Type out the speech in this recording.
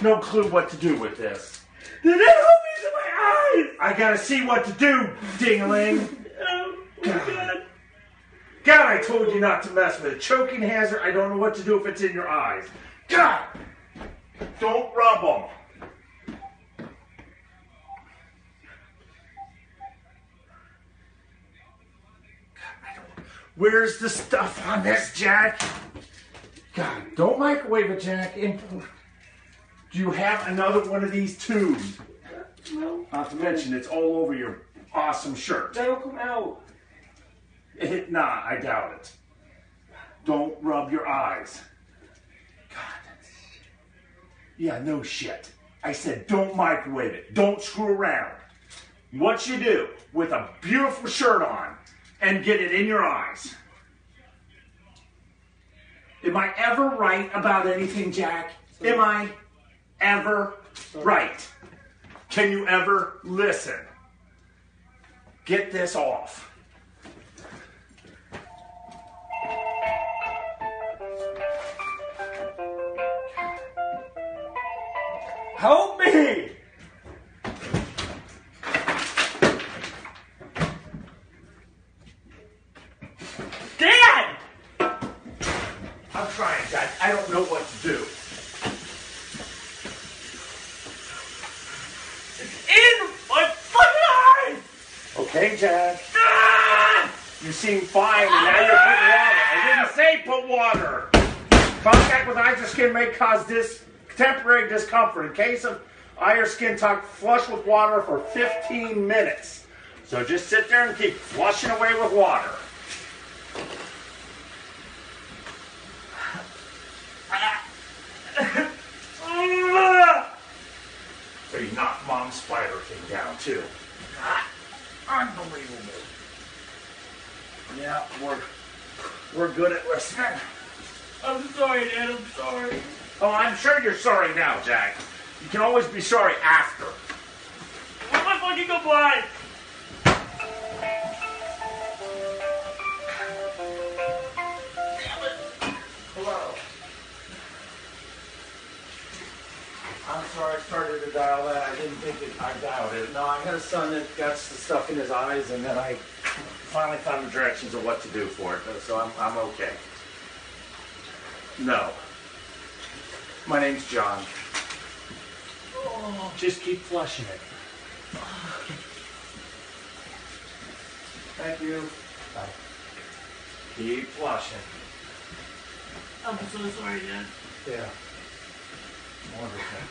No clue what to do with this. Did it help me to my eyes? I gotta see what to do, ding-a-ling. Oh my God. God, I told you not to mess with it. Choking hazard, I don't know what to do if it's in your eyes. God! Don't rub them. Where's the stuff on this, Jack? God, don't microwave it, Jack. Do you have another one of these tubes? No. Not to mention, it's all over your awesome shirt. That'll come out. Nah, I doubt it. Don't rub your eyes. God. Yeah, no shit. I said don't microwave it. Don't screw around. What you do with a beautiful shirt on and get it in your eyes. Am I ever right about anything, Jack? Am I ever right? Can you ever listen? Get this off. Help me! Dad! I'm trying, Jack. I don't know what to do. It's in my fucking eyes! Okay, Jack. Ah! You seem fine, and now you're putting water. I didn't say put water. Contact with eyes or skin may cause temporary discomfort. In case of eye or skin, talk flush with water for 15 minutes. So just sit there and keep flushing away with water. So you knocked Mom's spider thing down too. Unbelievable. Yeah, we're good at listening. I'm sorry, Dad. I'm sorry. Oh, I'm sure you're sorry now, Jack. You can always be sorry after. Where's my fucking goodbye? Hello. I'm sorry I started to dial that. I didn't think I dialed it. No, I had a son that got the stuff in his eyes, and then I finally found the directions of what to do for it. So I'm okay. No. My name's John. Oh. Just keep flushing it. Thank you. Bye. Keep flushing. I'm so sorry, Dad. Yeah. Wonderful.